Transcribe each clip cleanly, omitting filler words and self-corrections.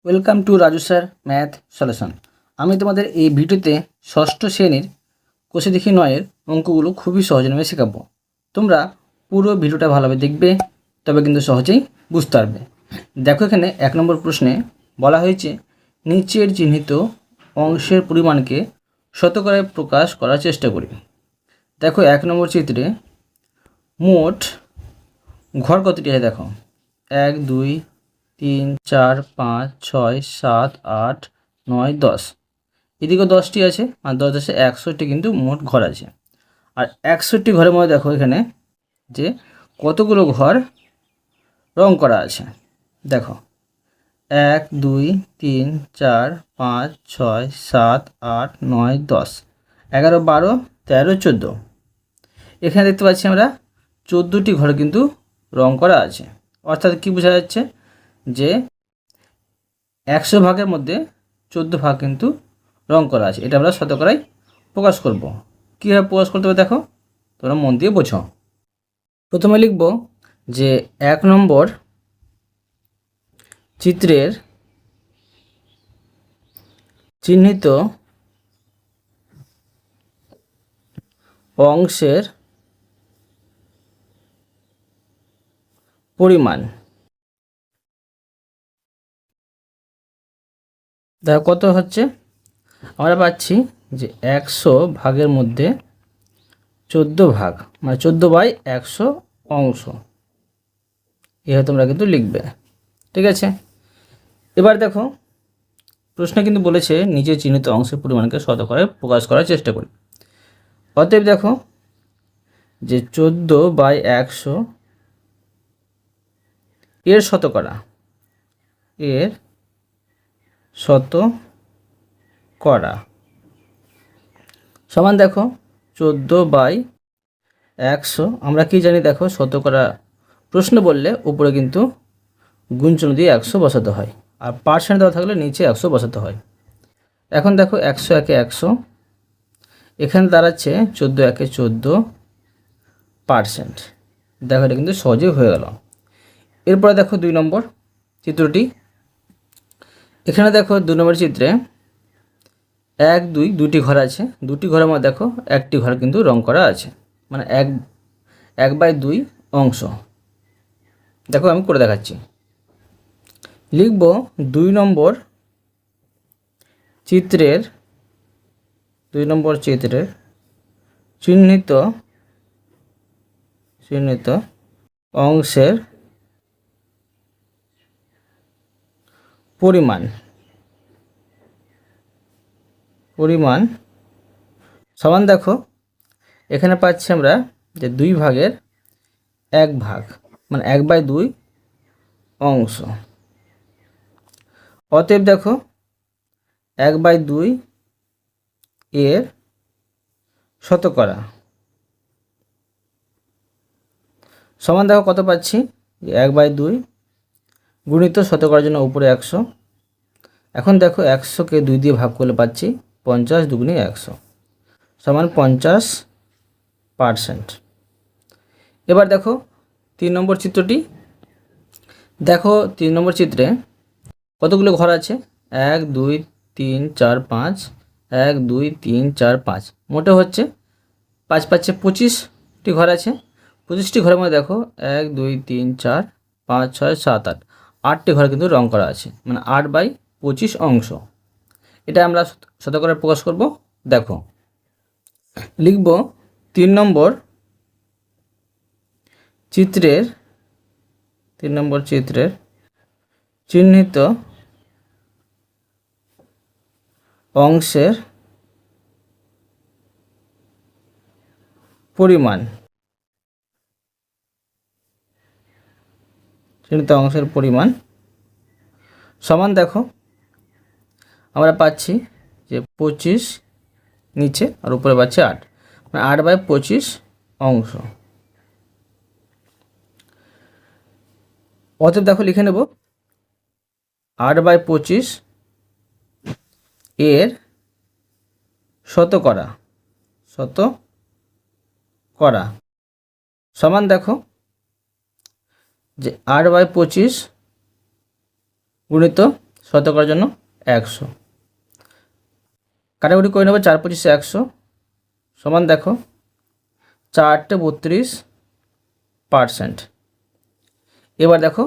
Welcome to Raju sir math solution. আমি তোমাদের এই ভিডিওতে ষষ্ঠ শ্রেণীর কোষে দেখি নয়ের অঙ্কগুলো খুবই সহজভাবে শেখাবো। তোমরা পুরো ভিডিওটা ভালোভাবে দেখবে, তবে কিন্তু সহজেই বুঝতে পারবে। দেখো, এখানে 1 নম্বর প্রশ্নে বলা হয়েছে নিচের চিহ্নিত অংশের পরিমাণকে শতকরায় প্রকাশ করার চেষ্টা করি। দেখো 1 নম্বর চিত্রে মোট ঘর কতটি আছে দেখো, 1 2 3 4 5 6 7 8 9 10। এদিকেও 10টি আছে, আর 10 আছে 61টি কিন্তু মোট ঘর আছে। আর 61টি ঘরের মধ্যে দেখো এখানে যে কতগুলো ঘর রং করা আছে। দেখো 1 2 3 4 5 6 7 8 9 10 11 12 13 14। এখানে দেখতে পাচ্ছি আমরা 14টি ঘর কিন্তু রং করা আছে। অর্থাৎ কি বোঝা যাচ্ছে যে 100 ভাগের মধ্যে 14 ভাগ কিন্তু রং করা আছে। এটা আমরা শতকরায় প্রকাশ করব। কীভাবে প্রকাশ করতে হবে দেখো, তোমরা মন দিয়ে বোঝো। প্রথমে লিখব যে 1 নম্বর চিত্রের চিহ্নিত অংশের পরিমাণ। দেখো কত হচ্ছে, আমরা পাচ্ছি যে 100 ভাগের মধ্যে 14 ভাগ, মানে 14/100 অংশ। এভাবে তোমরা কিন্তু লিখবে, ঠিক আছে। এবার দেখো প্রশ্ন কিন্তু বলেছে নিচে চিহ্নিত অংশের পরিমাণকে শতকরায় প্রকাশ করার চেষ্টা করি। অতএব দেখো যে 14/100 এর শতকরা, এর শতকরা সমান দেখো 14/100। আমরা কি জানি দেখো, শতকরা প্রশ্ন বললে উপরে কিন্তু গুণচিহ্ন দিয়ে 100 বসাতে হয়, আর পার্সেন্ট দেওয়া থাকলে নিচে 100 বসাতে হয়। এখন দেখো 100 একে 100, এখানে দাঁড়াচ্ছে 14 একে 14%। দেখো এটা কিন্তু সহজেই হয়ে গেল। এরপরে দেখো 2 নম্বর চিত্রটি। এখানে দেখো 2 নম্বর চিত্রে 1 2 দুটি ঘর আছে। দুটি ঘরের মধ্যে দেখো একটি ঘর কিন্তু রং করা আছে, মানে 1/2 অংশ। দেখো আমি করে দেখাচ্ছি। লিখব 2 নম্বর চিত্রের চিহ্নিত অংশের পরিমাণ সমান দেখো এখানে পাচ্ছি আমরা যে 2 ভাগের 1 ভাগ, মানে 1/2 অংশ। অতএব দেখো 1/2 এর শতকরা সমান দেখো কত পাচ্ছি, 1/2 গুণিত শতকরার জন্য উপরে 100। এখন দেখো 100কে 2 দিয়ে ভাগ করলে পাচ্ছি 50 দুগুণে 100 সমান 50%। এবার দেখো 3 নম্বর চিত্রটি। দেখো 3 নম্বর চিত্রে কতগুলো ঘর আছে, 1 2 3 4 5, 1 2 3 4 5, মোটে হচ্ছে 5 5 25টি ঘর আছে। 25টি ঘরের মধ্যে দেখো 1 2 3 4 5 6 7 8, 8টি ঘর কিন্তু রং করা আছে, মানে 8/25 অংশ। এটা আমরা শতকরায় প্রকাশ করব। দেখো লিখব 3 নম্বর চিত্রের চিহ্নিত অংশের পরিমাণ। সমান দেখো আমরা পাচ্ছি যে 25 নিচে আর উপরে পাচ্ছি 8, মানে 8/25 অংশ। অতএব দেখো লিখে নেব 8/25 এর শতকরা সমান দেখো যে 8/25 গুণিত শতকরার জন্য 100। কাটাকুটি করে নেব, 4 25 100 সমান দেখো 4 32%। এবার দেখো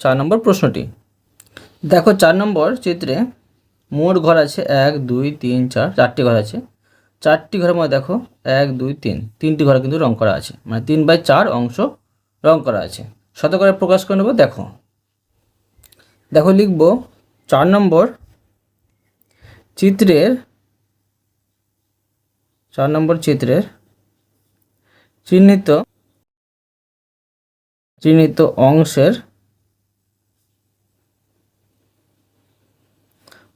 4 নম্বর প্রশ্নটি। দেখো 4 নম্বর চিত্রে মোট ঘর আছে 1 2 3 4, 4টি ঘর আছে। 4টি ঘরের মধ্যে দেখো 1 2 3, 3টি ঘরে কিন্তু রং করা আছে, মানে 3/4 অংশ রং করা আছে। শতকরা প্রকাশ করে নেব। দেখো দেখো লিখব 4 নম্বর চিত্রের চিহ্নিত অংশের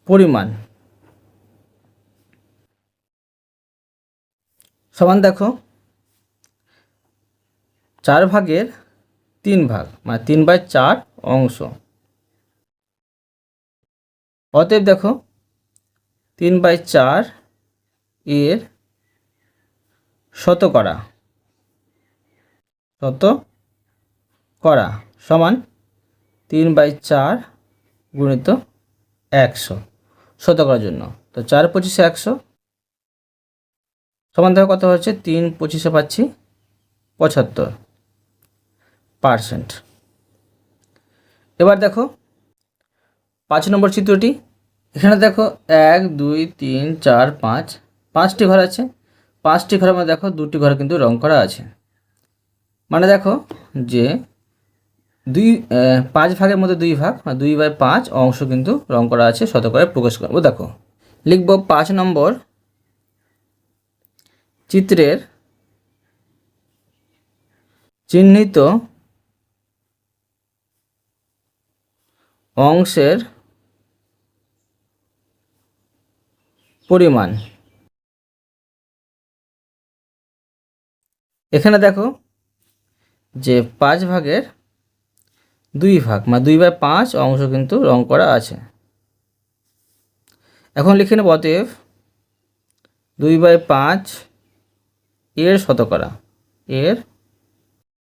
পরিমাণ সমান দেখো 4 ভাগের 3 ভাগ, মানে 3/4 অংশ। অতএব দেখো 3/4 এর শতকরা সমান 3/4 গুণিত 100 শতকরার জন্য। তো 4 25 100 সমান দেখো কত হচ্ছে, 3 25 পাচ্ছি 75%। এবার দেখো 5 নম্বর চিত্রটি। এখানে দেখো 1 2 3 4 5, 5টি ঘর আছে। 5টি ঘরের মধ্যে দেখো 2টি ঘরে কিন্তু রং করা আছে, মানে দেখো যে 5 ভাগের মধ্যে 2 ভাগ, মানে 2/5 অংশ কিন্তু রং করা আছে। শতকরায় প্রকাশ করব। দেখো লিখব 5 নম্বর চিত্রের চিহ্নিত অংশের পরিমাণ। এখানে দেখো যে 5 ভাগের 2 ভাগ, মানে 2/5 অংশ কিন্তু রং করা আছে। এখন লিখে নেব অতএব 2/5 এর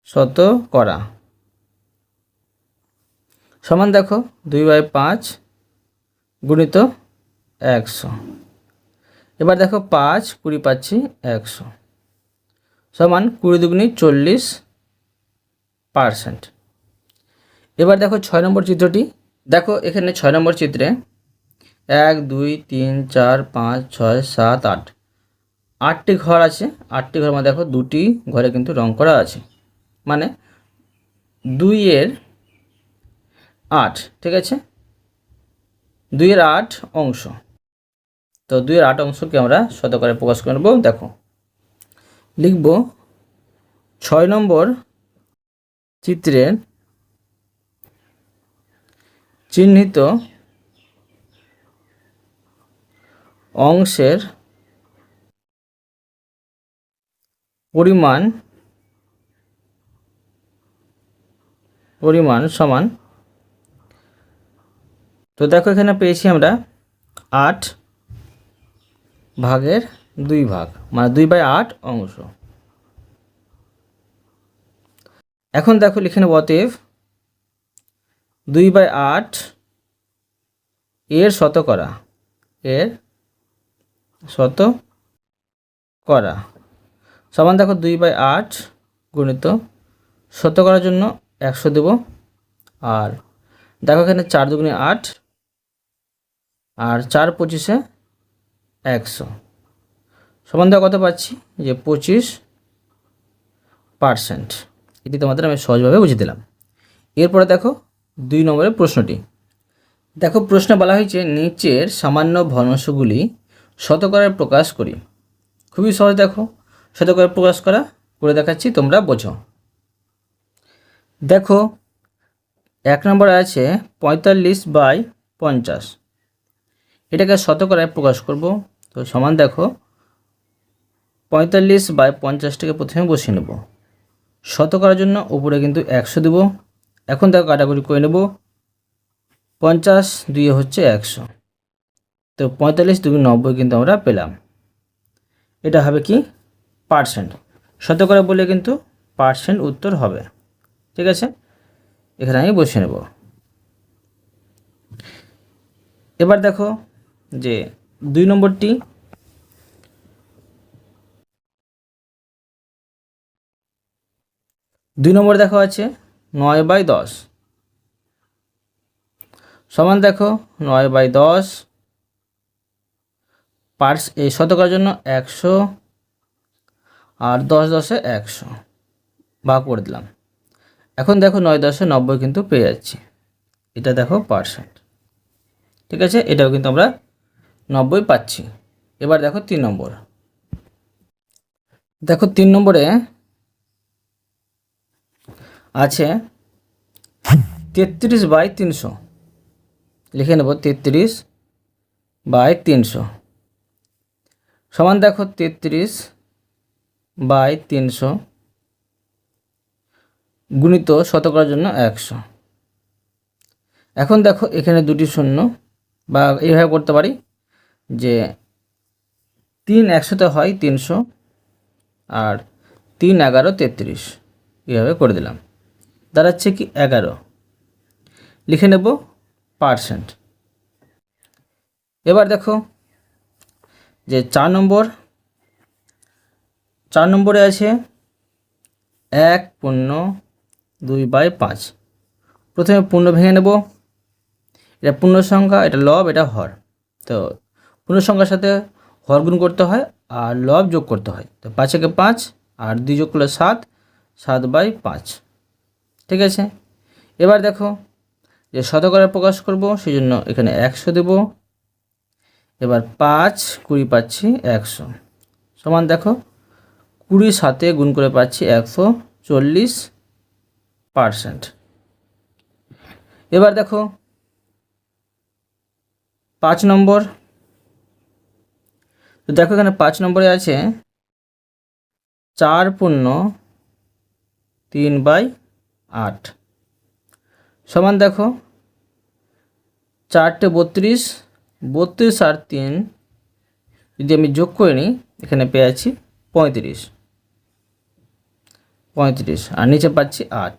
শতকরা সমান দেখো 2/5 গুণিত 100। এবার দেখো 5 20 পাচ্ছি 100 সমান 20 দুগুণী 40%। এবার দেখো 6 নম্বর চিত্রটি। দেখো এখানে 6 নম্বর চিত্রে 1 2 3 4 5 6 7 8, 8টি ঘর আছে। 8টি ঘরের মধ্যে দেখো 2টি ঘরে কিন্তু রং করা আছে, মানে 2 এর 8, ঠিক আছে, 2 এর 8 অংশ। তো 2 এর 8 অংশকে আমরা শতকরায় প্রকাশ করব। দেখো লিখব 6 নম্বর চিত্রের চিহ্নিত অংশের পরিমাণ সমান। তো দেখো এখানে পেয়েছি আমরা 8 ভাগের 2 ভাগ, মানে 2/8 অংশ। এখন দেখো লিখে নেব অতএব 2/8 এর শতকরা সমান দেখো 2/8 গুণিত শতকরার জন্য 100 দেব। আর দেখো এখানে 4 দুগুণে 8, আর 4 25 100 সমান দেখো কত পাচ্ছি, যে 25%। এটি তোমাদের আমি সহজভাবে বুঝিয়ে দিলাম। এরপরে দেখো 2 নম্বরের প্রশ্নটি। দেখো প্রশ্নে বলা হয়েছে নিচের সামান্য ভগ্নাংশগুলি শতকরায় প্রকাশ করি। খুবই সহজ। দেখো শতকরায় প্রকাশ করে দেখাচ্ছি, তোমরা বোঝো। দেখো 1 নম্বরে আছে 45/50, এটাকে শতকরায় প্রকাশ করব। তো সমান দেখো 45/50টাকে প্রথমে বসিয়ে নেব। শতকরার জন্য উপরে কিন্তু 100 দেব। এখন দেখো কাটাকুটি করে নেব, 50 2 হচ্ছে 100, তো 45 2 90 কিন্তু আমরা পেলাম। এটা হবে কি পার্সেন্ট। শতকরা বলে কিন্তু পার্সেন্ট উত্তর হবে, ঠিক আছে। এখানে আমি বসিয়ে নেব। এবার দেখো যে 2 নম্বরটি, দেখো আছে 9/10 সমান দেখো 9/10 এই শতকরার জন্য 100 আর 10 100 ভাগ করে দিলাম। এখন দেখো 9 90 কিন্তু পেয়ে যাচ্ছি, এটা দেখো পার্সেন্ট, ঠিক আছে, এটাও কিন্তু আমরা 90 পাচ্ছি। এবার দেখো 3 নম্বর, দেখো 3 নম্বরে আছে 33/300, লিখে নেব 33/300 সমান দেখো 33/300 গুণিত শতকরার জন্য 100। এখন দেখো এখানে দুটি শূন্য, বা এইভাবে করতে পারি যে 3 100তে হয় 300 আর 3 11 33, এইভাবে করে দিলাম, দাঁড়াচ্ছে কি 11, লিখে নেব পার্সেন্ট। এবার দেখো যে 4 নম্বরে আছে 1/2/5। প্রথমে পূর্ণ ভেঙে নেব, এটা পূর্ণ সংখ্যা, এটা লব, এটা হর। তো পূর্ণ সংখ্যার সাথে হর গুণ করতে হয় আর লব যোগ করতে হয়। তো 5 একে 5 আর 2 যোগ করলে 7, 7/5, ঠিক আছে। এবার দেখো যে শতকরা প্রকাশ করব, সেই জন্য এখানে 100 দেব। এবার 5 20 পাচ্ছি 100 সমান দেখো 20 সাথে গুণ করে পাচ্ছি 140%। এবার দেখো 5 নম্বর, তো দেখো এখানে 5 নম্বরে আছে 4/3/8 সমান দেখো 4টে 32, 32 আর 3 যদি আমি যোগ করে নিই, এখানে পেয়ে আছি 35, আর নিচে পাচ্ছি 8।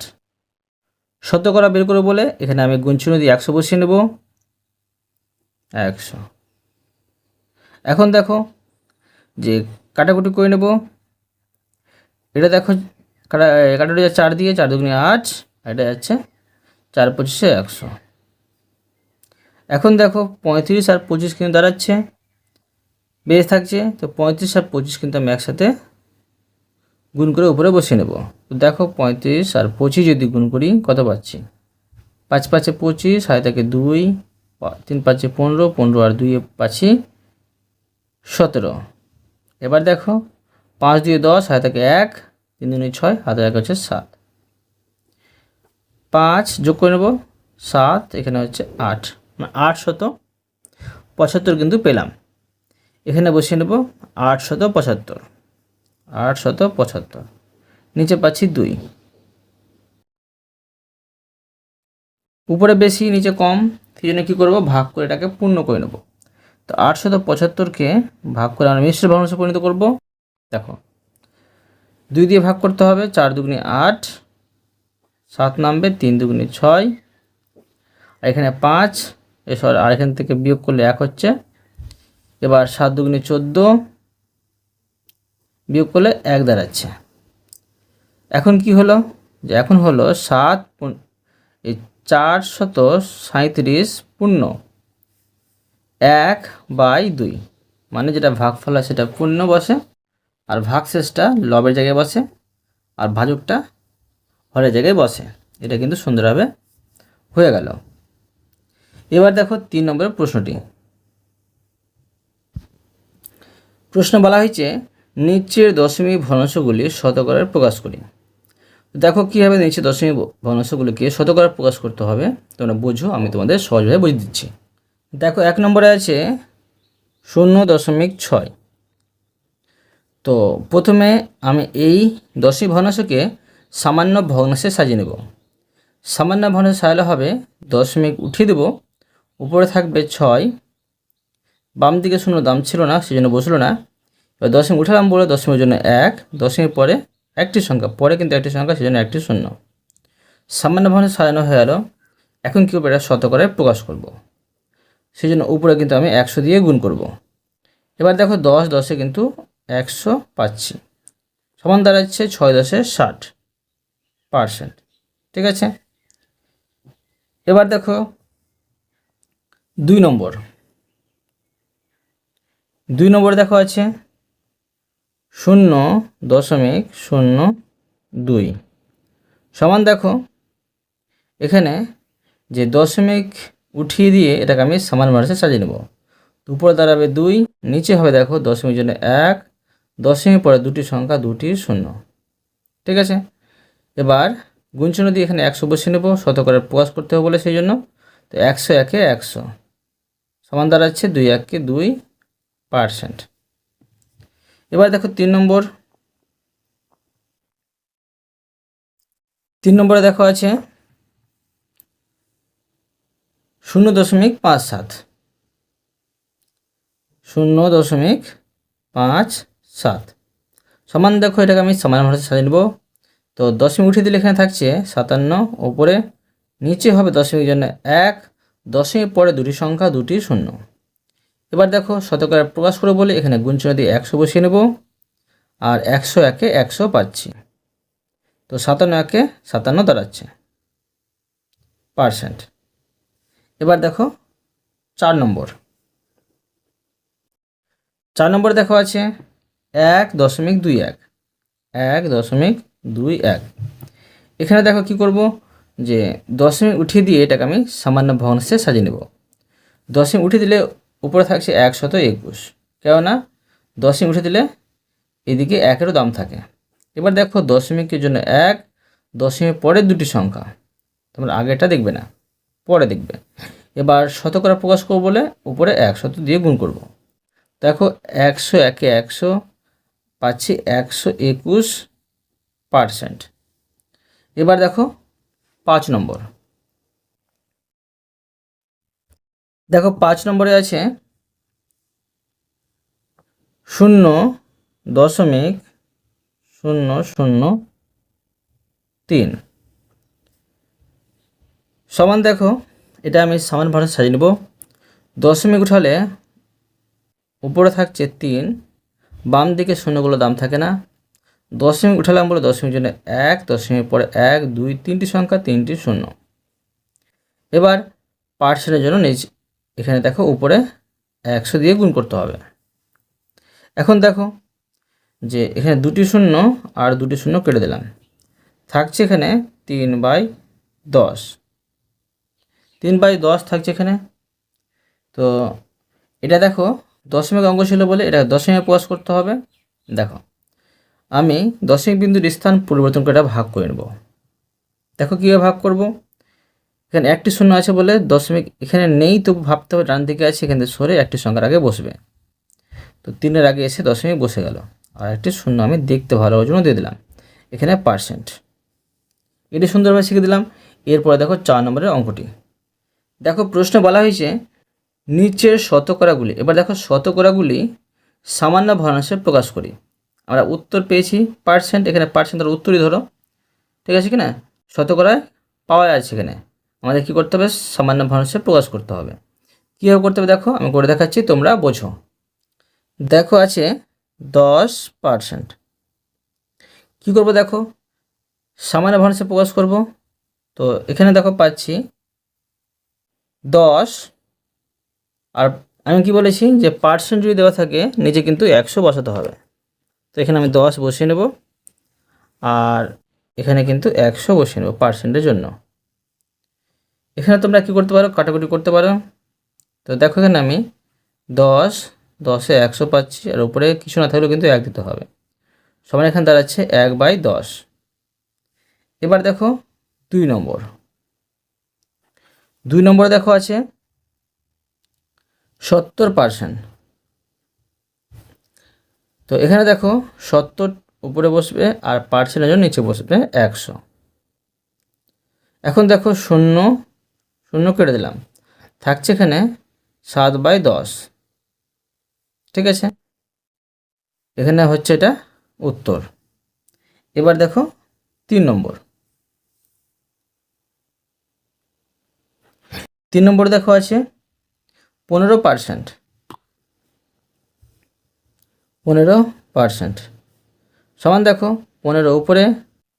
শতকরা বের করে বলে এখানে আমি গুণচিহ্ন দিয়ে 100 বসিয়ে নেব, 100। এখন দেখো যে কাটাকুটি করে নেব, এটা দেখো কাটাকুটি 4 দিয়ে, 4 2 8, এটা যাচ্ছে 4 25 100। এখন দেখো 35 আর 25 কিন্তু দাঁড়াচ্ছে, বেশ থাকছে, তো 35 আর 25 কিন্তু আমি একসাথে গুণ করে উপরে বসিয়ে নেব। তো দেখো 35 আর 25 যদি গুণ করি কত পাচ্ছি, 5 5 25, 7 থেকে 2, 3 5 15, 15 আর 2 পাচ্ছি 17। এবার দেখো 5 2 10, 7 থেকে 1, 3 2 6, হাতে 1 হচ্ছে 7, 5 যোগ করে নেব 7, এখানে হচ্ছে 8, 875 কিন্তু পেলাম। এখানে বসিয়ে নেব 875, নিচে পাচ্ছি 2, উপরে বেশি নিচে কম, সেই জন্য কী করবো, ভাগ করে এটাকে পূর্ণ করে নেব। তো 875কে ভাগ করে আমরা মিশ্র ভগ্নাংশে পরিণত করব। দেখো 2 দিয়ে ভাগ করতে হবে, 4 2 8, 7 নামবে, 3 2 6, আর এখানে 5, আর এখান থেকে বিয়োগ করলে 1 হচ্ছে। এবার 7 2 14, বিয়োগ করলে 1 দাঁড়াচ্ছে। এখন কি হলো, যে এখন হলো 437 পূর্ণ 1/2, মানে যেটা ভাগফল হয় সেটা পূর্ণ বসে, আর ভাগশেষটা লবের জায়গায় বসে, আর ভাজকটা হরের জায়গায় বসে। এটা কিন্তু সুন্দরভাবে হয়ে গেল। এবার দেখো 3 নম্বরের প্রশ্নটি। প্রশ্ন বলা হয়েছে নিচের দশমিক ভগ্নাংশগুলি শতকরায় প্রকাশ করি। দেখো কীভাবে নিচের দশমিক ভগ্নাংশগুলিকে শতকরায় প্রকাশ করতে হবে, তোমরা বোঝো, আমি তোমাদের সহজভাবে বুঝিয়ে দিচ্ছি। দেখো 1 নম্বরে আছে 0.6। তো প্রথমে আমি এই দশমিক ভগ্নাংশকে সামান্য ভগ্নাংশে সাজিয়ে নেব। সামান্য ভগ্নাংশে সাজালে হবে, দশমিক উঠিয়ে দেব, উপরে থাকবে 6, বাম দিকে 0 দাম ছিল না, সেই জন্য বসলো না। এবার দশমিক উঠালাম বলে দশমিকের জন্য 1, দশমিক পরে একটি সংখ্যা, পরে কিন্তু একটি সংখ্যা, সেই জন্য একটি 0। সামান্য ভগ্নাংশে সাজানো হয়ে গেল। এখন কী করবো, এটা শতকরায় প্রকাশ করব। সেই জন্য উপরে কিন্তু আমি 100 দিয়ে গুণ করব। এবার দেখো 10 10-এ কিন্তু 100 পাচ্ছি, সমান দাঁড়াচ্ছে 6 10-এ 60%। ঠিক আছে, এবার দেখো 2 নম্বর। 2 নম্বরে দেখো আছে 0.02 সমান দেখো এখানে যে দশমিক উঠিয়ে দিয়ে এটাকে আমি সমান মানুষে সাজিয়ে নেব। উপরে দাঁড়াবে 2, নিচে হবে দেখো দশমিক জন্য 1, দশমিক পরে দুটি সংখ্যা, দুটি শূন্য। ঠিক আছে, এবার গুণচিহ্ন দিয়ে এখানে 100 বসিয়ে নেব, শতকরার প্রকাশ করতে হবে বলে সেই জন্য। তো 100 1-এ 100 সমান দাঁড়াচ্ছে 2 1-কে 2%। এবার দেখো 3 নম্বর। 3 নম্বরে দেখো আছে 0.57 0.57 সমান দেখো এটাকে আমি সমান ভাষায় সাজিয়ে নেব। তো দশমিক উঠিয়ে দিলে এখানে থাকছে 57, ওপরে নিচে হবে দশমিক জন্য 1, দশমিক পরে দুটি সংখ্যা, দুটি শূন্য। এবার দেখো শতকরা প্রকাশ করে বলে এখানে গুণচিহ্ন দিয়ে 100 বসিয়ে নেব, আর 100 1-এ 100 পাচ্ছি। তো 57 1-এ 57 দাঁড়াচ্ছে %। এবার দেখো 4 নম্বর। 4 নম্বরে দেখো আছে 1.21 1.21। এখানে দেখো কি করব, যে দশমিক উঠিয়ে দিয়ে এটাকে আমি সামান্য ভগ্নাংশে সাজিয়ে নেব। দশমিক উঠিয়ে দিলে উপরে থাকছে 121, কেননা দশমিক উঠিয়ে দিলে এদিকে 1-এরও দাম থাকে। এবার দেখো দশমিকের জন্য 1, দশমিক পরের দুটি সংখ্যা, তোমরা আগেটা দেখবে না, পরে দেখবে। এবার শতকরা প্রকাশ করব বলে উপরে 100 দিয়ে গুণ করব। দেখো 100 1-এ 100 পাচ্ছি 121%। এবার দেখো 5 নম্বর। দেখো 5 নম্বরে আছে 0.003 সমান দেখো এটা আমি সমান ভাবে সাজিয়ে নেব। দশমিক উঠালে উপরে থাকছে 3, বাম দিকে শূন্যগুলো দাম থাকে না। দশমিক উঠালাম বলে দশমিক জন্য 1, দশমিক পরে 1 2 3টি সংখ্যা, 3টি শূন্য। এবার পার্সেন্টের জন্য নিচে এখানে দেখো উপরে 100 দিয়ে গুণ করতে হবে। এখন দেখো যে এখানে দুটি শূন্য আর দুটি শূন্য কেটে দিলাম, থাকছে এখানে 3/10 3/10 থাকছে এখানে। তো এটা দেখো দশমিক অঙ্ক ছিল বলে এটা দশমিকে প্রকাশ করতে হবে। দেখো আমি দশমিক বিন্দুর স্থান পরিবর্তন করে এটা ভাগ করে নেব। দেখো কীভাবে ভাগ করব, এখানে একটি শূন্য আছে বলে দশমিক এখানে নেই, তো ভাবতে হবে ডান দিকে আছে, এখান থেকে সরে একটি সংখ্যার আগে বসবে। তো 3-এর আগে এসে দশমিক বসে গেল, আর একটি শূন্য আমি দেখতে ভালো জন্য দিয়ে দিলাম এখানে %। এটি সুন্দরভাবে শিখে দিলাম। এরপরে দেখো 4 নম্বরের অঙ্কটি। দেখো প্রশ্ন বলা হয়েছে নিচের শতকরাগুলি, এবার দেখো শতকরাগুলি সামান্য ভগ্নাংশে প্রকাশ করি। আমরা উত্তর পেয়েছি %, এখানে %, উত্তরই ধরো। ঠিক আছে কি না, শতকরায় পাওয়া যাচ্ছে, এখানে আমাদের কী করতে হবে, সামান্য ভগ্নাংশে প্রকাশ করতে হবে। কীভাবে করতে হবে দেখো আমি করে দেখাচ্ছি, তোমরা বোঝো। দেখো আছে 10%, কী করব দেখো সামান্য ভগ্নাংশে প্রকাশ করব। তো এখানে দেখো পাচ্ছি 10, আর আমি কি বলেছি যে % যদি দেওয়া থাকে নিচে কিন্তু 100 বসাতে হবে। তো এখানে আমি 10 বসিয়ে নেব, আর এখানে কিন্তু 100 বসিয়ে নেব %-এর জন্য। এখানে তোমরা কী করতে পারো, কাটাকুটি করতে পারো। তো দেখো এখানে আমি 10 10-এ 100 পাচ্ছি, আর উপরে কিছু না থাকলেও কিন্তু 1 দিতে হবে, সমান এখানে দাঁড়াচ্ছে 1/10। এবার দেখো 2 নম্বর। 2 নম্বরে দেখো আছে 70%। তো এখানে দেখো 70 উপরে বসবে, আর % জন্য নিচে বসবে 100। এখন দেখো শূন্য শূন্য কেটে দিলাম, থাকছে এখানে 7/10। ঠিক আছে, এখানে হচ্ছে এটা উত্তর। এবার দেখো 3 নম্বর। 3 নম্বরে দেখো আছে 15%। 15% সমান দেখো 15 উপরে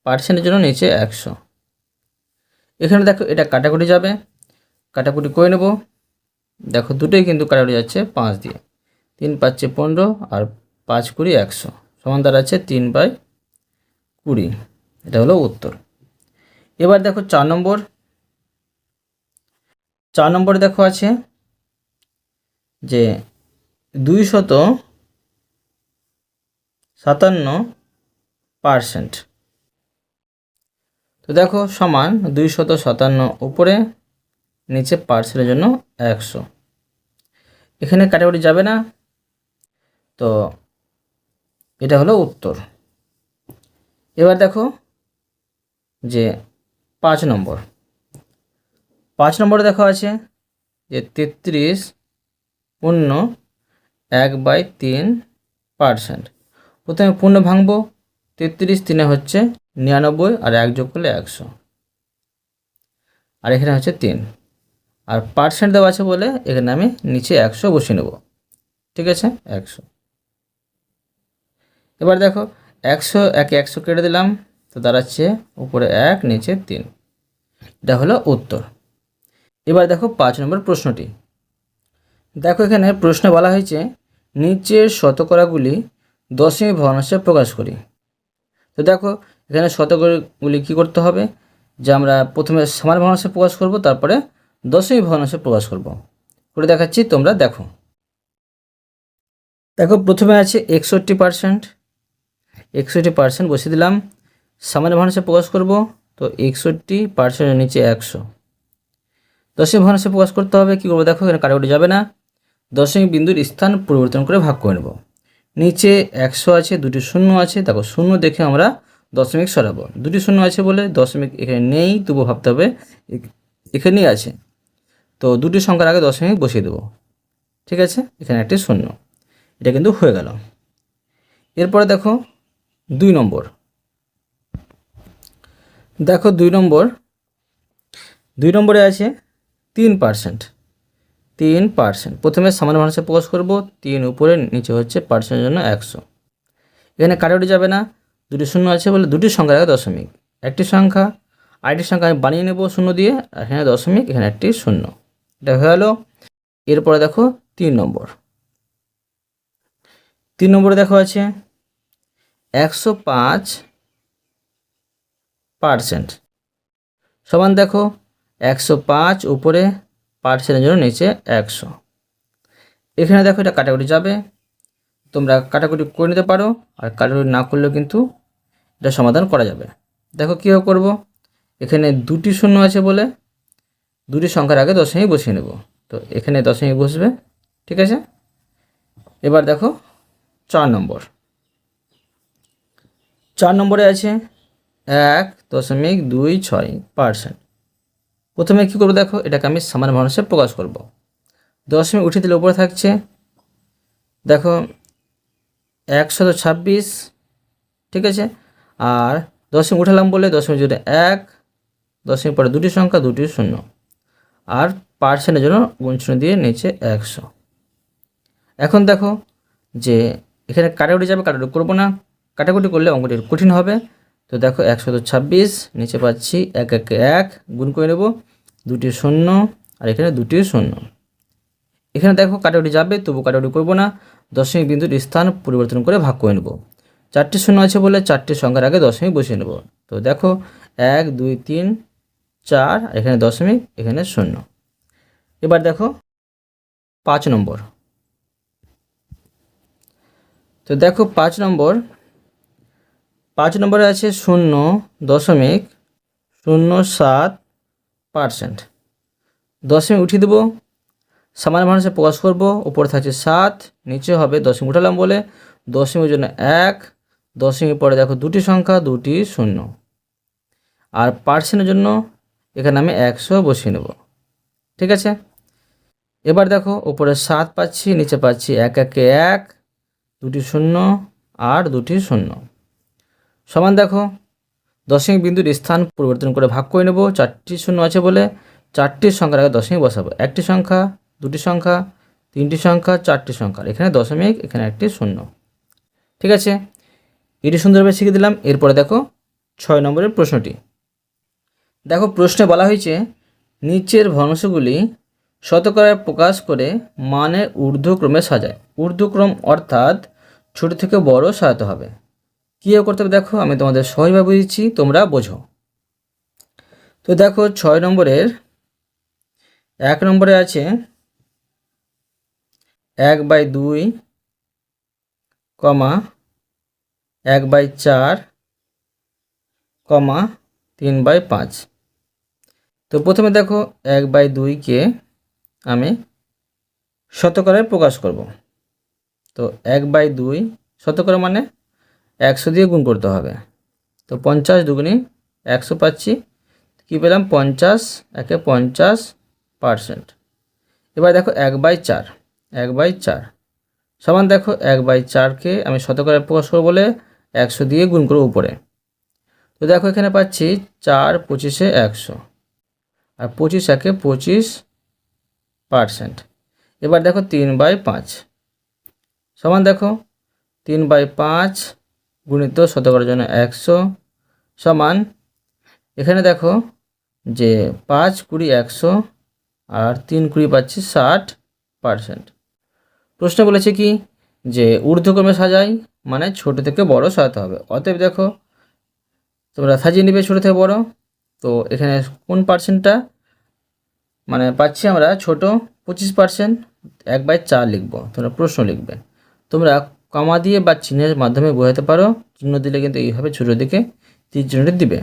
পার্সেন্টের জন্য নিচে 100। এখানে দেখো এটা কাটাকুটি যাবে, কাটাকুটি করে নেব। দেখো দুটোই কিন্তু কাটাকুটি যাচ্ছে 5 দিয়ে, 3 5 15 আর 5 20 100 সমান দাঁড়াচ্ছে 3/20। এটা হলো উত্তর। এবার দেখো 4 নম্বর। 4 নম্বরে দেখো আছে যে 257%। তো দেখো সমান 257 উপরে নিচে পার্সেন্টের জন্য 100। এখানে কাটাকুটি যাবে না, তো এটা হলো উত্তর। এবার দেখো যে 5 নম্বর। 5 নম্বরে দেখো আছে যে 33.1/3%। প্রথমে পূর্ণ ভাঙবো, 33 3 হচ্ছে 99 আর 1 যোগ করলে 100, আর এখানে হচ্ছে 3, আর পার্সেন্ট দেওয়া আছে বলে এখানে আমি নিচে 100 বসিয়ে নেব। ঠিক আছে, 100। এবার দেখো 100 একে 100 কেটে দিলাম, তো দাঁড়াচ্ছে উপরে 1 নিচে 3। এটা হলো উত্তর। এবার দেখো 5 নম্বর প্রশ্নটি। দেখো এখানে প্রশ্নে বলা হয়েছে নিচের শতকরাগুলি দশমিক ভগ্নাংশে প্রকাশ করি। তো দেখো এখানে শতকরাগুলি কী করতে হবে, যে আমরা প্রথমে সমান ভগ্নাংশে প্রকাশ করব, তারপরে দশমিক ভগ্নাংশে প্রকাশ করব। করে দেখাচ্ছি, তোমরা দেখো। দেখো প্রথমে আছে 61%। 61% বসিয়ে দিলাম। সামান্য ভগ্নাংশে প্রকাশ করব, তো 61%-এর নিচে 100। দশমিক ভগ্নাংশে প্রকাশ করতে হবে, কী করবো দেখো, এখানে কাটাকুটি যাবে না, দশমিক বিন্দুর স্থান পরিবর্তন করে ভাগ করে নেব। নিচে 100 আছে, দুটি শূন্য আছে, দেখো শূন্য দেখে আমরা দশমিক সরাবো। দুটি শূন্য আছে বলে দশমিক এখানে নেই, তবু ভাবতে হবে এখানেই আছে, তো দুটি সংখ্যার আগে দশমিক বসিয়ে দেবো। ঠিক আছে, এখানে একটি শূন্য, এটা কিন্তু হয়ে গেল। এরপরে দেখো 2 নম্বর। দেখো 2 নম্বরে আছে 3%। 3%, প্রথমে সামান্য ভগ্নাংশে প্রকাশ করব, 3 উপরে নিচে হচ্ছে পার্সেন্টের জন্য 100। এখানে কাটাকুটি যাবে না, দুটি শূন্য আছে বলে দুটি সংখ্যার আগে দশমিক। একটি সংখ্যা, আরেকটি সংখ্যা আমি বানিয়ে নেব শূন্য দিয়ে, এখানে দশমিক, এখানে একটি শূন্য, এটা হয়ে গেল। এরপরে দেখো 3 নম্বর। 3 নম্বরে দেখো আছে 105%। সমান দেখো 105 উপরে পার্সেন্টের জন্য নিচে 100। এখানে দেখো এটা কাটাকুটি যাবে, তোমরা কাটাকুটি করে নিতে পারো, আর কাটাকুটি না করলেও কিন্তু এটা সমাধান করা যাবে। দেখো কীভাবে করব, এখানে দুটি শূন্য আছে বলে দুটি সংখ্যার আগে দশমিক বসিয়ে নেব, তো এখানে দশমিক বসবে। ঠিক আছে, এবার দেখো 4 নম্বর। 4 নম্বরে আছে 1.26%। প্রথমে কী করবো দেখো, এটাকে আমি সমান ভগ্নাংশে প্রকাশ করব। দশমিক উঠিয়ে দিলে উপরে থাকছে, দেখো 126। ঠিক আছে, আর দশমিক উঠালাম বলে দশমিক জুড়ে 1, দশমিক পরে দুটি সংখ্যা, দুটি শূন্য, আর পার্সেন্টের জন্য গুণশূন্য দিয়ে নিচে 100। এখন দেখো যে এখানে কাটাকুটি যাবে, কাটাকুটি করবো না, কাটাকুটি করলে অঙ্কটি কঠিন হবে। তো দেখো 126, নিচে পাচ্ছি 1 1 1, গুণ করে নেব, দুটি শূন্য আর এখানে দুটি শূন্য। এখানে দেখো কাটাকুটি যাবে, তবু কাটাকুটি করবো না, দশমিক বিন্দুর স্থান পরিবর্তন করে ভাগ করে নেব। 4টি শূন্য আছে বলে 4টি সংখ্যার আগে দশমিক বসিয়ে নেব। তো দেখো 1 2 3 4, এখানে দশমিক, এখানে শূন্য। এবার দেখো 5 নম্বর। তো দেখো 5 নম্বরে আছে 0.07%। দশমিক উঠিয়ে দেবো, সামান্য ভগ্নাংশে প্রকাশ করব, উপরে থাকছে 7, নিচে হবে দশমিক উঠালাম বলে দশমিকের জন্য 1, দশমিক পরে দেখো দুটি সংখ্যা, দুটি শূন্য, আর পার্সেন্টের জন্য এখানে আমি 100 বসিয়ে নেব। ঠিক আছে, এবার দেখো উপরে 7 পাচ্ছি, নিচে পাচ্ছি 1 1 1, দুটি শূন্য আর দুটি শূন্য। সমান দেখো দশমিক বিন্দুর স্থান পরিবর্তন করে ভাগ করে নেব। 4টি শূন্য আছে বলে 4টি সংখ্যার আগে দশমিক বসাবো। একটি সংখ্যা, দুটি সংখ্যা, তিনটি সংখ্যা, চারটি সংখ্যা, এখানে দশমিক, এখানে একটি শূন্য। ঠিক আছে, এটি সুন্দরভাবে শিখে দিলাম। এরপরে দেখো 6 নম্বরের প্রশ্নটি। দেখো প্রশ্নে বলা হয়েছে নিচের ভগ্নাংশগুলি শতকরায় প্রকাশ করে মানের ঊর্ধ্বক্রমে সাজায়। ঊর্ধ্বক্রম অর্থাৎ ছোট থেকে বড় সাজাতে হবে। কীভাবে করতে হবে দেখো, আমি তোমাদের সহজভাবে বুঝিয়েছি, তোমরা বোঝো। তো দেখো 6 নম্বরের 1 নম্বরে আছে 1/2, 1/4, 3/5। তো প্রথমে দেখো 1/2কে আমি শতকরায় প্রকাশ করব। তো 1/2 শতকরা মানে 100 দিয়ে গুণ করতে হবে। তো 50 দুগুণে 100 পাচ্ছি, কী পেলাম 50, একে 50%। এবার দেখো 1/4, 1/4 সমান দেখো 1/4কে আমি শতকরায় প্রকাশ করবো বলে 100 দিয়ে গুণ করবো উপরে। তো দেখো এখানে পাচ্ছি 4 25-এ 100, আর 25 একে 25%। এবার দেখো 3/5 সমান দেখো 3/5 গুণিত শতকরার জন্য 100 সমান, এখানে দেখো যে 5 20 100 আর 3 20 পাচ্ছি 60%। প্রশ্ন বলেছে কি যে ঊর্ধ্বক্রমে সাজাই মানে ছোট থেকে বড় সাজাতে হবে। অতএব দেখো তোমরা সাজিয়ে নেবে ছোট থেকে বড়। তো এখানে কোন পার্সেন্টটা মানে পাচ্ছি আমরা ছোট 25%, 1/4 লিখবো। তোমরা প্রশ্ন লিখবে, তোমরা কমা দিয়ে বা চিহ্নের মাধ্যমে বোঝাতে পারো। চিহ্ন দিলে কিন্তু এইভাবে ছোটো দিকে তীর চিহ্নটি দিবে।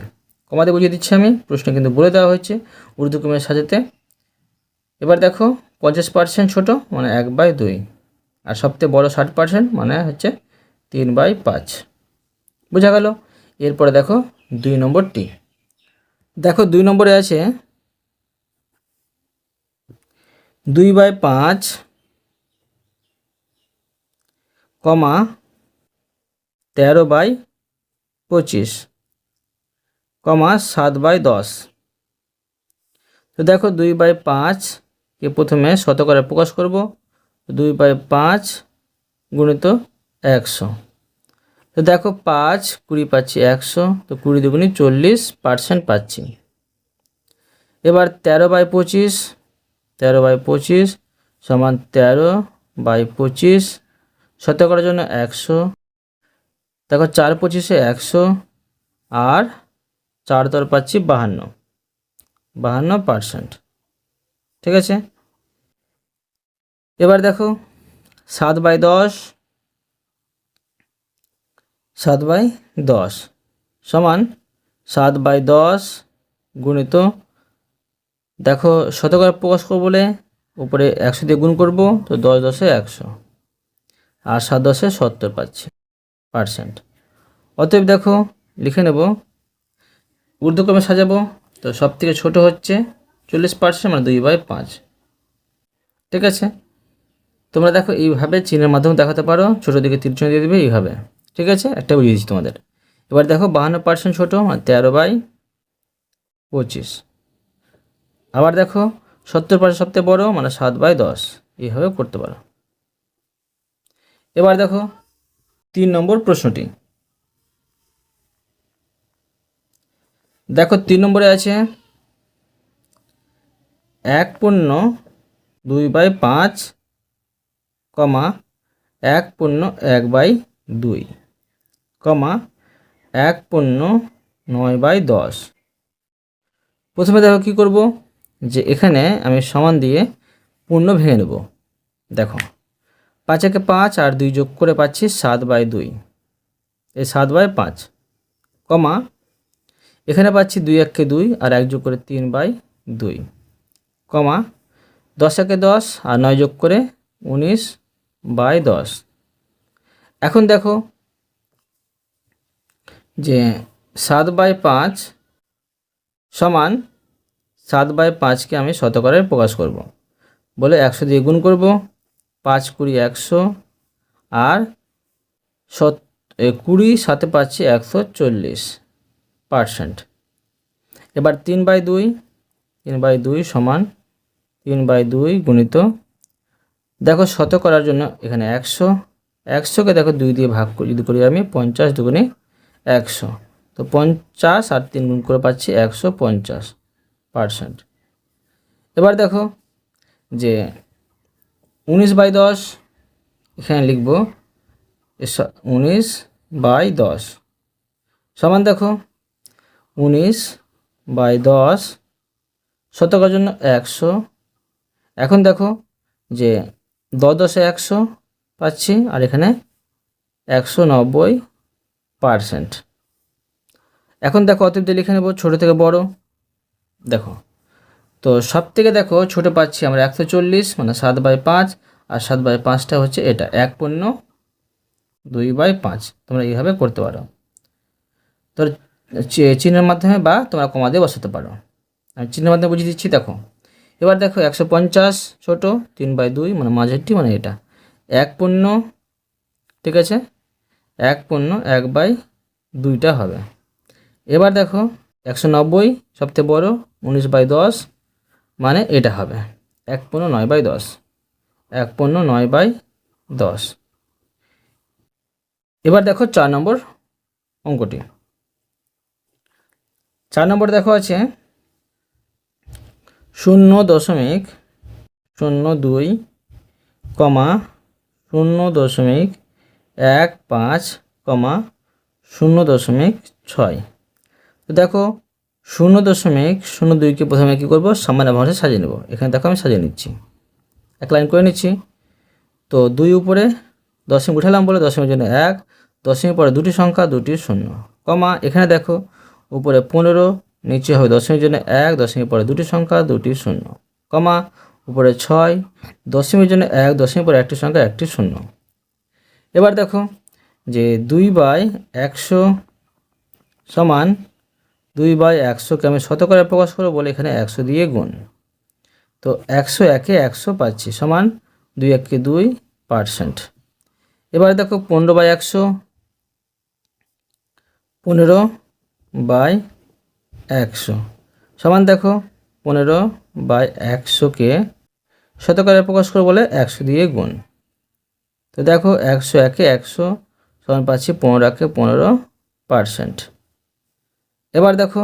কমা দিয়ে বুঝিয়ে দিচ্ছি আমি, প্রশ্ন কিন্তু বলে দেওয়া হয়েছে ঊর্ধ্বক্রমে সাজাতে। এবার দেখো 50% ছোট মানে 1/2, আর সবথেকে বড় 60% মানে হচ্ছে 3/5। বোঝা গেল। এরপরে দেখো 2 নম্বরটি। দেখো 2 নম্বরে আছে 2/5, 13/25, 7/10। তো দেখো 2/5কে প্রথমে শতকরায় প্রকাশ করব। 2/5 গুণিত 100। তো দেখো 5 20 পাচ্ছি 100, তো 20 দুগুণে 40% পাচ্ছি। এবার 13/25, 13/25 সমান 13/25 শতকরার জন্য 100। দেখো 4 25-এ 100 আর 4 দর পাচ্ছি 52%। ঠিক আছে, এবার দেখো 7/10, 7/10 সমান 7/10 গুণিত, দেখো শতকরা প্রকাশ করবো বলে উপরে 100 দিয়ে গুণ করব। তো 10 10-এ 100 আর 7 10-এ 70 পাচ্ছি %। অতএব দেখো লিখে নেব ঊর্ধ্বক্রমে সাজাবো। তো সব থেকে ছোটো হচ্ছে 40% মানে 2/5। ঠিক আছে, তোমরা দেখো এইভাবে চিহ্নের মাধ্যমে দেখাতে পারো, ছোটো দিকে তীর চিহ্ন দিয়ে দেবে এইভাবে। ঠিক আছে, একটা বুঝিয়ে দিচ্ছি তোমাদের। এবার দেখো 52% ছোটো মানে 13/25। আবার দেখো 70% সবথেকে বড় মানে 7/10, এইভাবে করতে পারো। এবার দেখো 3 নম্বর প্রশ্নটি। দেখো 3 নম্বরে আছে 1/2/5, 1/1/2, 1/9/10। প্রথমে দেখো কি করব, যে এখানে আমি সমান দিয়ে পূর্ণ ভেঙে নেব। দেখো 5 একে 5 আর 2 যোগ করে পাচ্ছি 7/2, এই 7/5, এখানে পাচ্ছি 2 1-কে 2 আর 1 যোগ করে 3/2, 10 একে 10 আর 9 যোগ করে 19/10। এখন দেখো যে 7/5 সমান 7/5কে আমি শতকরায় প্রকাশ করব বলে 100 দিয়ে গুণ করব। 5 20 100 আর 20 সাথে পাচ্ছি 140%। এবার 3/2 সমান 3/2 গুণিত দেখো শত করার জন্য এখানে 100, 100কে দেখো 2 দিয়ে ভাগ করি, যদি করি আমি 50 দুগুণে 100, তো 50 আর 3 গুণ করে পাচ্ছি 150%। এবার দেখো যে 19/10 এখানে লিখব 19/10 সমান দেখো 19/10 শতকরার জন্য 100। এখন দেখো যে 10 10 100 পাচ্ছি, আর এখানে 190%। এখন দেখো অতএব দিয়ে লিখে নেব ছোটো থেকে বড়। দেখো তো সব থেকে দেখো ছোটো পাচ্ছি আমরা 140, মানে 7/5, আর 7/5টা হচ্ছে এটা 1/2/5। তোমরা এইভাবে করতে পারো, তো চিহ্নের মাধ্যমে বা তোমরা কমা দিয়ে বসাতে পারো। আমি চিহ্নের মাধ্যমে বুঝিয়ে দিচ্ছি। দেখো এবার দেখো 150 ছোটো 3/2, মানে মাঝেরটি, মানে এটা 1/, ঠিক আছে, 1/1/2টা হবে। এবার দেখো 190 সবথেকে বড় 19/10, মানে এটা হবে 1/9/10, 1/9/10। এবার দেখো 4 নম্বর অঙ্কটি। 4 নম্বর দেখো আছে 0.02, 0.15, 0.6। তো দেখো 0.02কে প্রথমে কী করবো, সামান্য ভাষায় সাজিয়ে নেব। এখানে দেখো আমি সাজিয়ে নিচ্ছি, এক লাইন করে নিচ্ছি। তো 2 উপরে দশমিক উঠালাম বলে দশমিকের জন্য 1, দশমিক পরে দুটি সংখ্যা, দুটি শূন্য, কমা এখানে দেখো উপরে 15, নিচে হবে দশমিকের জন্য 1, দশমিক পরে দুটি সংখ্যা, দুটি শূন্য, কমা উপরে 6, দশমিকের জন্য 1, দশমিক পরে একটি সংখ্যা, একটি শূন্য। এবার দেখো যে 2/100 সমান 2/100কে আমি শতকরায় প্রকাশ করবো বলে এখানে 100 দিয়ে গুণ। তো 100 একে 100 পাচ্ছি, সমান 2 1 2%। এবার দেখো 15/100, 15/100 সমান দেখো 15/100কে শতকরায় প্রকাশ করবো বলে 100 দিয়ে গুণ। তো দেখো 100 একে 100 সমান পাচ্ছি 15 একে 15%। এবার দেখো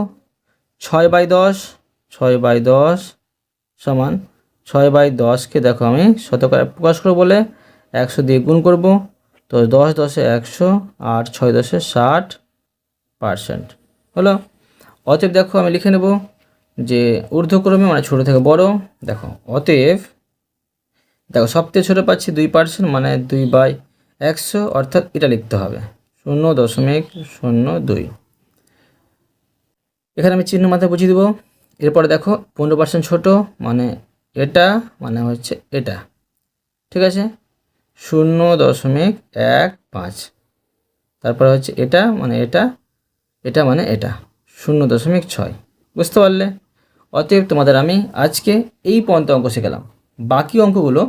6/10, 6/10 সমান 6/10কে দেখো আমি শতকরায় প্রকাশ করবো বলে 100 দিয়ে গুণ করব। তো 10 10 100 আর 6 10 60% হলো। অতএব দেখো আমি লিখে নেব যে ঊর্ধ্বক্রমে, মানে ছোটো থেকে বড়। দেখো অতএব দেখো সবথেকে ছোটো পাচ্ছি 2%, মানে 2/100, অর্থাৎ এটা লিখতে হবে 0.02। এখানে আমি চিহ্ন মাথায় বুঝিয়ে দেবো। এরপরে দেখো 15% ছোটো, মানে এটা, মানে হচ্ছে এটা, ঠিক আছে, 0.15। তারপরে হচ্ছে এটা, মানে এটা, এটা মানে এটা 0.6। বুঝতে পারলে? অতএব তোমাদের আমি আজকে এই পর্যন্ত অঙ্ক শেখালাম। বাকি অঙ্কগুলো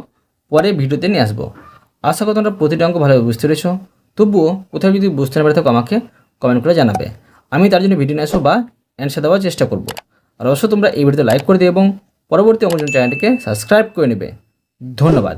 পরে ভিডিওতে নিয়ে আসবো। আশা করি তোমরা প্রতিটা অঙ্ক ভালোভাবে বুঝতে পেরেছো। তবুও কোথাও যদি বুঝতে না পারে থাকো আমাকে কমেন্ট করে জানাবে, আমি তার জন্য ভিডিও নিয়ে আসবো বা অ্যান্সার দেওয়ার চেষ্টা করব। আর অবশ্যই তোমরা এই ভিডিওতে লাইক করে দিও এবং পরবর্তী অঙ্কের জন্য চ্যানেলটিকে সাবস্ক্রাইব করে নেবে। ধন্যবাদ।